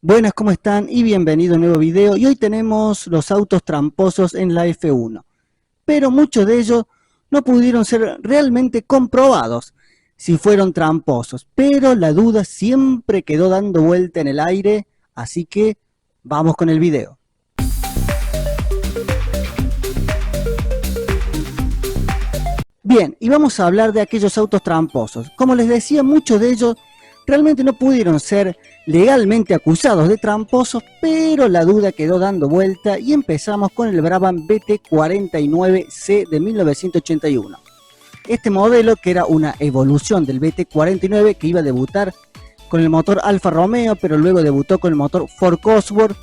Buenas, ¿cómo están? Y bienvenido a un nuevo video. Y hoy tenemos los autos tramposos en la F1. Pero muchos de ellos no pudieron ser realmente comprobados si fueron tramposos. Pero la duda siempre quedó dando vuelta en el aire. Así que vamos con el video. Bien, y vamos a hablar de aquellos autos tramposos. Como les decía, muchos de ellos realmente no pudieron ser legalmente acusados de tramposos, pero la duda quedó dando vuelta y empezamos con el Brabham BT49C de 1981. Este modelo, que era una evolución del BT49 que iba a debutar con el motor Alfa Romeo, pero luego debutó con el motor Ford Cosworth,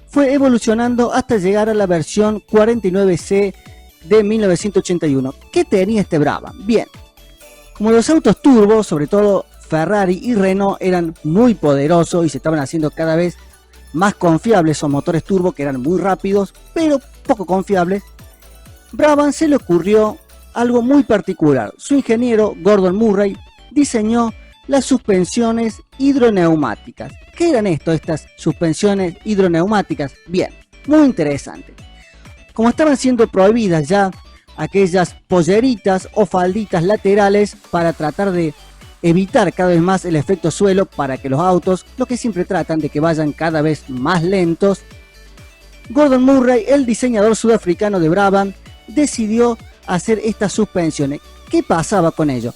fue evolucionando hasta llegar a la versión 49C de 1981. ¿Qué tenía este Brabham? Bien, como los autos turbo, sobre todo Ferrari y Renault, eran muy poderosos y se estaban haciendo cada vez más confiables esos motores turbo que eran muy rápidos, pero poco confiables, Brabham se le ocurrió algo muy particular. Su ingeniero, Gordon Murray, diseñó las suspensiones hidroneumáticas. ¿Qué eran estas suspensiones hidroneumáticas? Bien, muy interesante. Como estaban siendo prohibidas ya aquellas polleritas o falditas laterales para tratar de evitar cada vez más el efecto suelo, para que los autos, lo que siempre tratan de que vayan cada vez más lentos, Gordon Murray, el diseñador sudafricano de Brabham, decidió hacer estas suspensiones. ¿Qué pasaba con ello?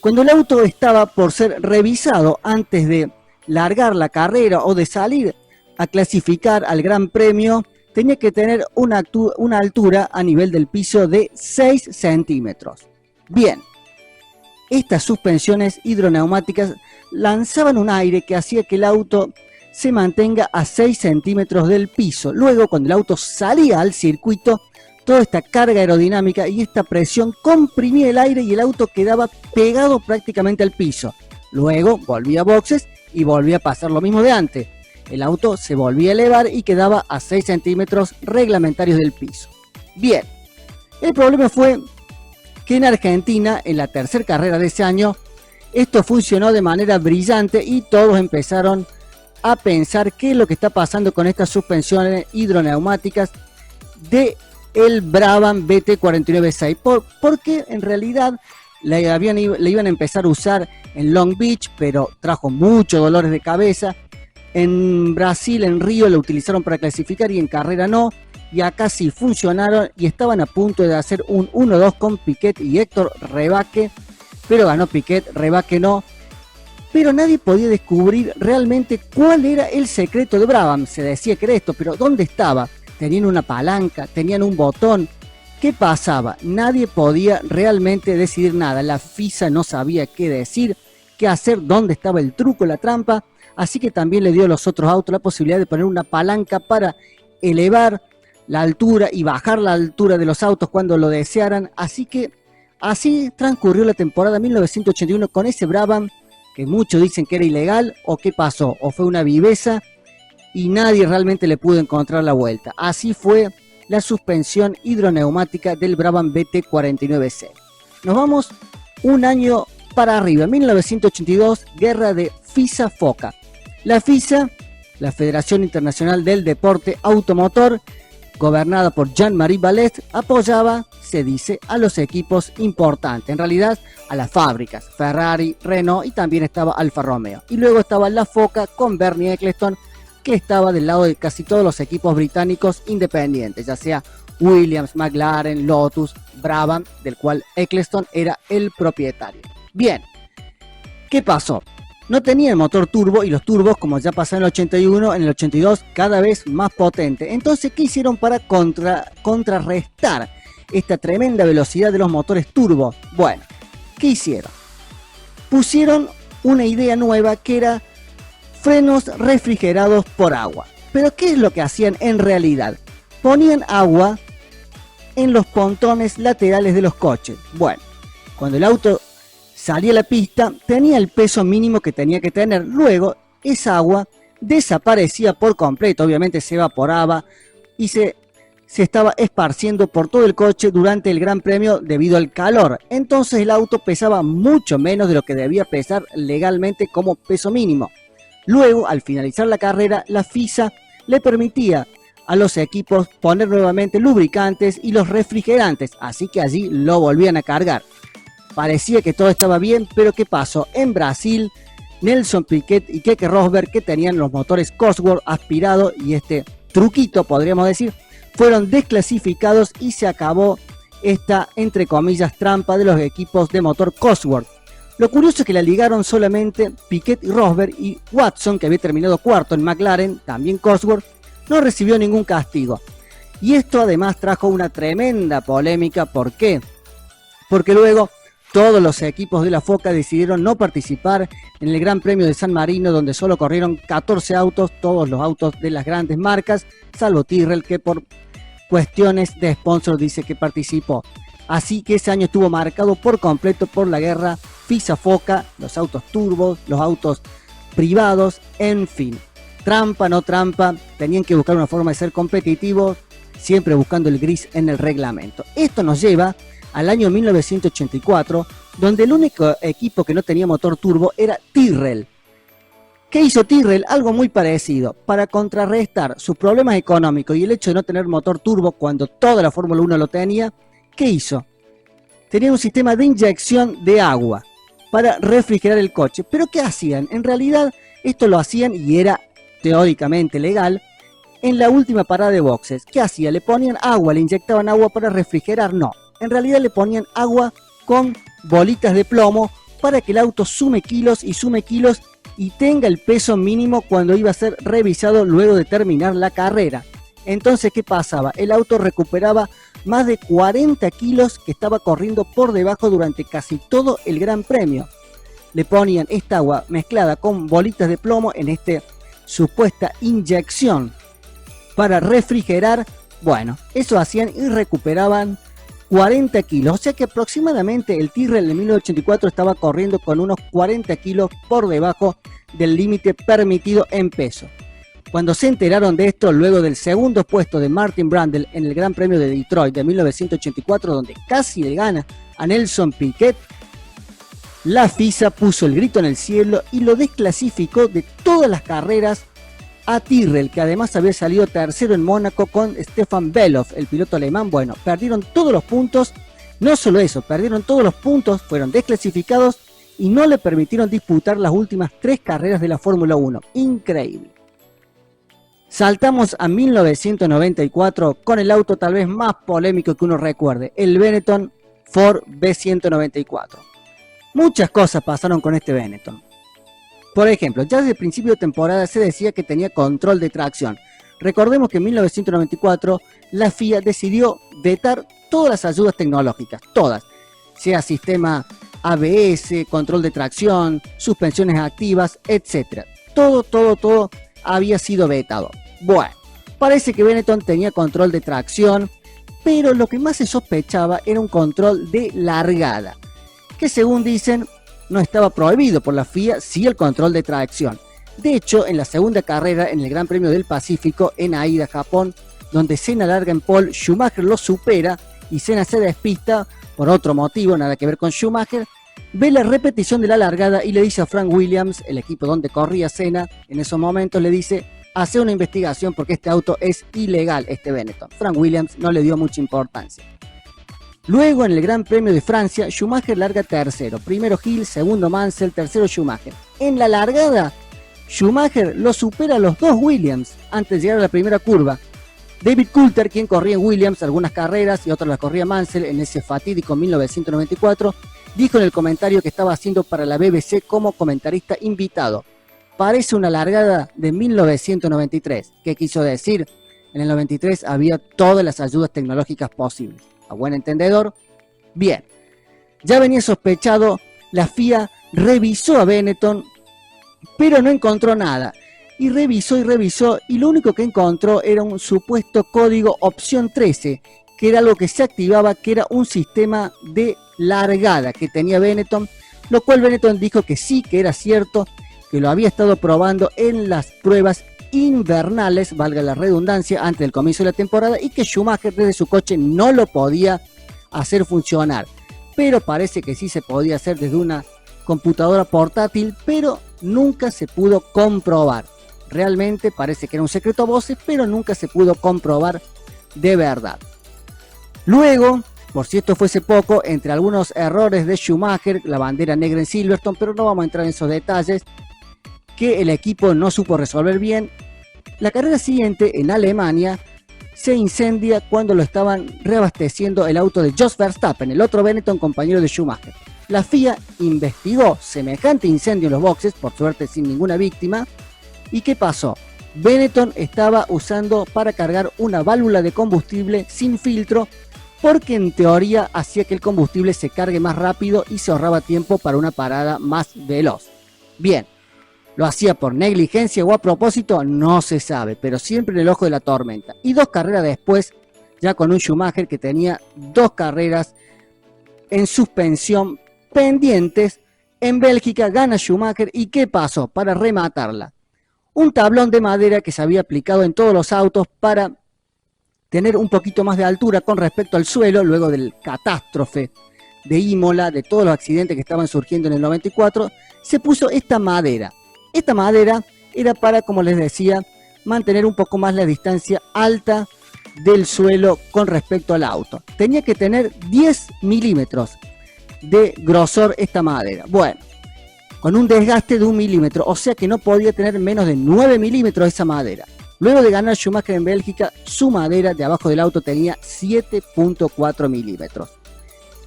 Cuando el auto estaba por ser revisado antes de largar la carrera o de salir a clasificar al Gran Premio, tenía que tener una altura a nivel del piso de 6 centímetros. Bien, estas suspensiones hidroneumáticas lanzaban un aire que hacía que el auto se mantenga a 6 centímetros del piso. Luego, cuando el auto salía al circuito, toda esta carga aerodinámica y esta presión comprimía el aire y el auto quedaba pegado prácticamente al piso. Luego volvía a boxes y volvía a pasar lo mismo de antes. El auto se volvía a elevar y quedaba a 6 centímetros reglamentarios del piso. Bien, el problema fue que en Argentina, en la tercera carrera de ese año, esto funcionó de manera brillante y todos empezaron a pensar qué es lo que está pasando con estas suspensiones hidroneumáticas de el Brabham BT49C, porque en realidad le iban a empezar a usar en Long Beach, pero trajo muchos dolores de cabeza. En Brasil, en Río, lo utilizaron para clasificar y en carrera no. Y acá sí funcionaron y estaban a punto de hacer un 1-2 con Piquet y Héctor Rebaque, pero ganó Piquet, Rebaque no. Pero nadie podía descubrir realmente cuál era el secreto de Brabham. Se decía que era esto, pero ¿dónde estaba? Tenían una palanca, tenían un botón. ¿Qué pasaba? Nadie podía realmente decidir nada. La FISA no sabía qué decir, qué hacer, dónde estaba el truco, la trampa. Así que también le dio a los otros autos la posibilidad de poner una palanca para elevar la altura y bajar la altura de los autos cuando lo desearan. Así que así transcurrió la temporada 1981 con ese Brabham que muchos dicen que era ilegal, o qué pasó, o fue una viveza y nadie realmente le pudo encontrar la vuelta. Así fue la suspensión hidroneumática del Brabham BT49C. Nos vamos un año para arriba, 1982, guerra de FISA-FOCA. La FISA, la Federación Internacional del Deporte Automotor, gobernada por Jean-Marie Ballet, apoyaba, se dice, a los equipos importantes, en realidad a las fábricas, Ferrari, Renault, y también estaba Alfa Romeo. Y luego estaba la FOCA con Bernie Ecclestone, que estaba del lado de casi todos los equipos británicos independientes, ya sea Williams, McLaren, Lotus, Brabham, del cual Ecclestone era el propietario. Bien, ¿qué pasó? No tenía el motor turbo y los turbos, como ya pasó en el 81, en el 82 cada vez más potente. Entonces, ¿qué hicieron para contrarrestar esta tremenda velocidad de los motores turbo? Bueno, ¿qué hicieron? Pusieron una idea nueva que era frenos refrigerados por agua. Pero ¿qué es lo que hacían en realidad? Ponían agua en los pontones laterales de los coches. Bueno, cuando el auto salía a la pista, tenía el peso mínimo que tenía que tener. Luego, esa agua desaparecía por completo, obviamente se evaporaba y se estaba esparciendo por todo el coche durante el Gran Premio debido al calor. Entonces el auto pesaba mucho menos de lo que debía pesar legalmente como peso mínimo. Luego, al finalizar la carrera, la FISA le permitía a los equipos poner nuevamente lubricantes y los refrigerantes, así que allí lo volvían a cargar. Parecía que todo estaba bien, pero ¿qué pasó? En Brasil, Nelson Piquet y Keke Rosberg, que tenían los motores Cosworth aspirados y este truquito, podríamos decir, fueron desclasificados y se acabó esta, entre comillas, trampa de los equipos de motor Cosworth. Lo curioso es que la ligaron solamente Piquet y Rosberg, y Watson, que había terminado cuarto en McLaren, también Cosworth, no recibió ningún castigo. Y esto además trajo una tremenda polémica. ¿Por qué? Porque luego todos los equipos de la FOCA decidieron no participar en el Gran Premio de San Marino, donde solo corrieron 14 autos, todos los autos de las grandes marcas, salvo Tyrrell, que por cuestiones de sponsor dice que participó. Así que ese año estuvo marcado por completo por la guerra FISA-FOCA, los autos turbos, los autos privados, en fin. Trampa, no trampa, tenían que buscar una forma de ser competitivos, siempre buscando el gris en el reglamento. Esto nos lleva al año 1984, donde el único equipo que no tenía motor turbo era Tyrrell. ¿Qué hizo Tyrrell? Algo muy parecido. Para contrarrestar sus problemas económicos y el hecho de no tener motor turbo cuando toda la Fórmula 1 lo tenía, ¿qué hizo? Tenía un sistema de inyección de agua para refrigerar el coche. ¿Pero qué hacían? En realidad esto lo hacían, y era teóricamente legal, en la última parada de boxes. ¿Qué hacía? ¿Le ponían agua? ¿Le inyectaban agua para refrigerar? No. En realidad le ponían agua con bolitas de plomo para que el auto sume kilos y tenga el peso mínimo cuando iba a ser revisado luego de terminar la carrera. Entonces, ¿qué pasaba? El auto recuperaba más de 40 kilos que estaba corriendo por debajo durante casi todo el Gran Premio. Le ponían esta agua mezclada con bolitas de plomo en esta supuesta inyección para refrigerar. Bueno, eso hacían y recuperaban 40 kilos, o sea que aproximadamente el Tyrrell de 1984 estaba corriendo con unos 40 kilos por debajo del límite permitido en peso. Cuando se enteraron de esto, luego del segundo puesto de Martin Brundle en el Gran Premio de Detroit de 1984, donde casi le gana a Nelson Piquet, la FISA puso el grito en el cielo y lo desclasificó de todas las carreras a Tyrrell, que además había salido tercero en Mónaco con Stefan Bellof, el piloto alemán. Bueno, perdieron todos los puntos, no solo eso, perdieron todos los puntos, fueron desclasificados y no le permitieron disputar las últimas 3 carreras de la Fórmula 1. Increíble. Saltamos a 1994 con el auto tal vez más polémico que uno recuerde, el Benetton Ford B194. Muchas cosas pasaron con este Benetton. Por ejemplo, ya desde el principio de temporada se decía que tenía control de tracción. Recordemos que en 1994 la FIA decidió vetar todas las ayudas tecnológicas, todas, sea sistema ABS, control de tracción, suspensiones activas, etc. Todo había sido vetado. Bueno, parece que Benetton tenía control de tracción, pero lo que más se sospechaba era un control de largada, que según dicen no estaba prohibido por la FIA, sí el control de tracción. De hecho, en la segunda carrera, en el Gran Premio del Pacífico, en Aida, Japón, donde Senna larga en pole, Schumacher lo supera y Senna se despista por otro motivo, nada que ver con Schumacher, ve la repetición de la largada y le dice a Frank Williams, el equipo donde corría Senna, en esos momentos le dice, hace una investigación porque este auto es ilegal, este Benetton. Frank Williams no le dio mucha importancia. Luego, en el Gran Premio de Francia, Schumacher larga tercero. Primero Hill, segundo Mansell, tercero Schumacher. En la largada, Schumacher lo supera a los 2 Williams antes de llegar a la primera curva. David Coulthard, quien corría en Williams algunas carreras y otras las corría Mansell en ese fatídico 1994, dijo en el comentario que estaba haciendo para la BBC como comentarista invitado: parece una largada de 1993. ¿Qué quiso decir? En el 93 había todas las ayudas tecnológicas posibles. A buen entendedor. Bien, ya venía sospechado, la FIA revisó a Benetton, pero no encontró nada. Y revisó, y lo único que encontró era un supuesto código opción 13, que era algo que se activaba, que era un sistema de largada que tenía Benetton, lo cual Benetton dijo que sí, que era cierto, que lo había estado probando en las pruebas invernales, valga la redundancia, antes del comienzo de la temporada, y que Schumacher desde su coche no lo podía hacer funcionar, pero parece que sí se podía hacer desde una computadora portátil, pero nunca se pudo comprobar. Realmente parece que era un secreto a voces, pero nunca se pudo comprobar de verdad. Luego, por si esto fuese poco, entre algunos errores de Schumacher, la bandera negra en Silverstone, pero no vamos a entrar en esos detalles, que el equipo no supo resolver bien, la carrera siguiente en Alemania se incendia cuando lo estaban reabasteciendo el auto de Jos Verstappen, el otro Benetton compañero de Schumacher. La FIA investigó semejante incendio en los boxes, por suerte sin ninguna víctima. ¿Y qué pasó? Benetton estaba usando para cargar una válvula de combustible sin filtro, porque en teoría hacía que el combustible se cargue más rápido y se ahorraba tiempo para una parada más veloz. Bien, ¿lo hacía por negligencia o a propósito? No se sabe, pero siempre en el ojo de la tormenta. Y 2 carreras después, ya con un Schumacher que tenía 2 carreras en suspensión pendientes, en Bélgica gana Schumacher. ¿Y qué pasó? Para rematarla, un tablón de madera que se había aplicado en todos los autos para tener un poquito más de altura con respecto al suelo, luego del catástrofe de Imola, de todos los accidentes que estaban surgiendo en el 94, se puso esta madera. Esta madera era para, como les decía, mantener un poco más la distancia alta del suelo con respecto al auto. Tenía que tener 10 milímetros de grosor esta madera. Bueno, con un desgaste de 1 milímetro, o sea que no podía tener menos de 9 milímetros esa madera. Luego de ganar Schumacher en Bélgica, su madera de abajo del auto tenía 7.4 milímetros.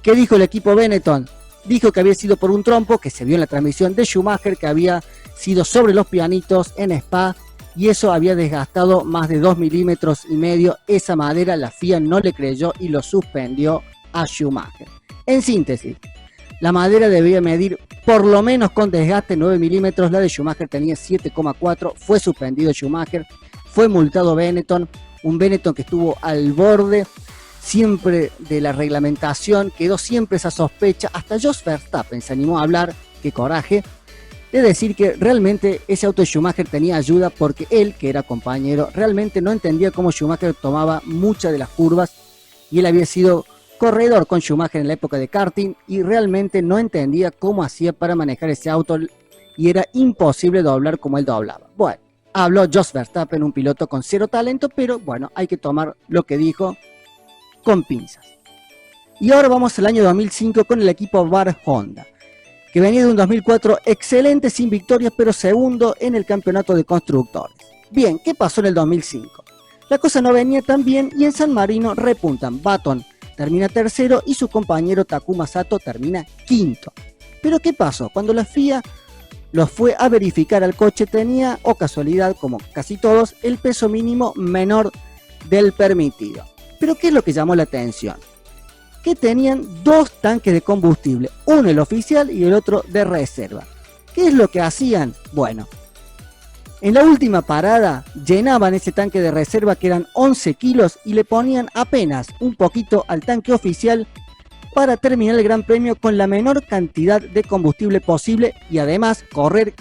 ¿Qué dijo el equipo Benetton? Dijo que había sido por un trompo que se vio en la transmisión de Schumacher, que había sido sobre los pianitos en Spa, y eso había desgastado más de 2 milímetros y medio esa madera. La FIA no le creyó y lo suspendió a Schumacher. En síntesis, la madera debía medir por lo menos con desgaste 9 milímetros, la de Schumacher tenía 7,4, fue suspendido Schumacher, fue multado Benetton, un Benetton que estuvo al borde siempre de la reglamentación, quedó siempre esa sospecha, hasta Jos Verstappen se animó a hablar, qué coraje, de decir que realmente ese auto de Schumacher tenía ayuda porque él, que era compañero, realmente no entendía cómo Schumacher tomaba muchas de las curvas y él había sido corredor con Schumacher en la época de karting y realmente no entendía cómo hacía para manejar ese auto y era imposible doblar como él doblaba. Bueno, habló Jos Verstappen, un piloto con 0 talento, pero bueno, hay que tomar lo que dijo con pinzas. Y ahora vamos al año 2005 con el equipo VAR Honda, que venía de un 2004 excelente sin victorias, pero segundo en el campeonato de constructores. Bien, ¿qué pasó en el 2005? La cosa no venía tan bien y en San Marino repuntan. Button termina tercero y su compañero Takuma Sato termina quinto. Pero ¿qué pasó? Cuando la FIA los fue a verificar al coche, tenía, o casualidad como casi todos, el peso mínimo menor del permitido. Pero ¿qué es lo que llamó la atención? Que tenían 2 tanques de combustible, uno el oficial y el otro de reserva. ¿Qué es lo que hacían? Bueno, en la última parada llenaban ese tanque de reserva, que eran 11 kilos, y le ponían apenas un poquito al tanque oficial para terminar el Gran Premio con la menor cantidad de combustible posible y además correr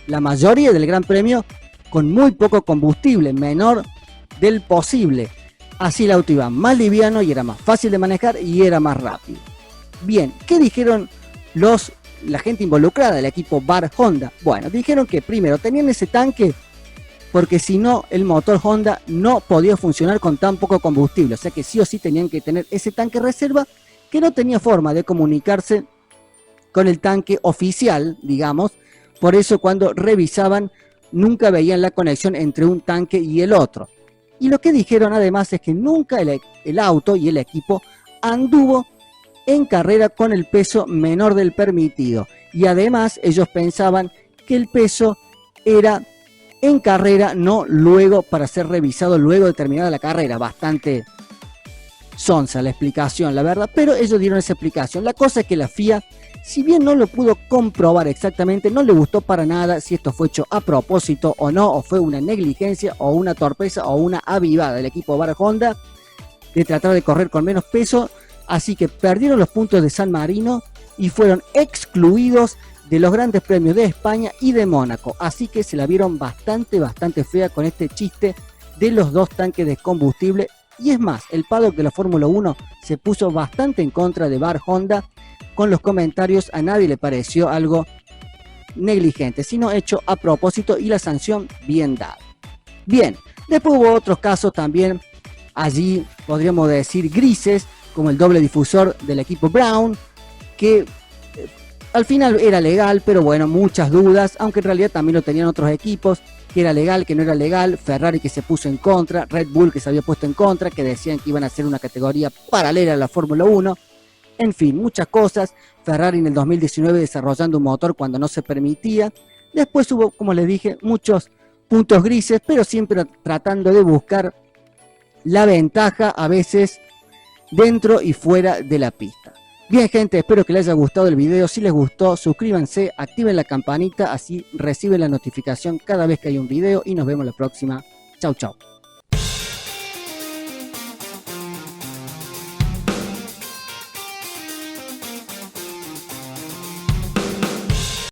la mayoría del Gran Premio con muy poco combustible, menor del posible. Así el auto iba más liviano y era más fácil de manejar y era más rápido. Bien, ¿qué dijeron la gente involucrada del equipo VAR Honda? Bueno, dijeron que primero tenían ese tanque porque si no el motor Honda no podía funcionar con tan poco combustible, o sea que sí o sí tenían que tener ese tanque reserva que no tenía forma de comunicarse con el tanque oficial, digamos. Por eso cuando revisaban nunca veían la conexión entre un tanque y el otro. Y lo que dijeron además es que nunca el auto y el equipo anduvo en carrera con el peso menor del permitido. Y además ellos pensaban que el peso era en carrera, no luego para ser revisado luego de terminada la carrera. Bastante sonsa la explicación, la verdad, pero ellos dieron esa explicación. La cosa es que la FIA, si bien no lo pudo comprobar exactamente, no le gustó para nada si esto fue hecho a propósito o no, o fue una negligencia o una torpeza o una avivada del equipo VAR Honda de tratar de correr con menos peso. Así que perdieron los puntos de San Marino y fueron excluidos de los grandes premios de España y de Mónaco. Así que se la vieron bastante fea con este chiste de los 2 tanques de combustible. Y es más, el paddock de la Fórmula 1 se puso bastante en contra de VAR Honda con los comentarios. A nadie le pareció algo negligente, sino hecho a propósito y la sanción bien dada. Bien, después hubo otros casos también, allí podríamos decir grises, como el doble difusor del equipo Brown, que al final era legal, pero bueno, muchas dudas, aunque en realidad también lo tenían otros equipos, que era legal, que no era legal, Ferrari que se puso en contra, Red Bull que se había puesto en contra, que decían que iban a ser una categoría paralela a la Fórmula 1, en fin, muchas cosas, Ferrari en el 2019 desarrollando un motor cuando no se permitía, después hubo, como les dije, muchos puntos grises, pero siempre tratando de buscar la ventaja, a veces dentro y fuera de la pista. Bien gente, espero que les haya gustado el video. Si les gustó, suscríbanse, activen la campanita, así reciben la notificación cada vez que hay un video y nos vemos la próxima. Chau chau.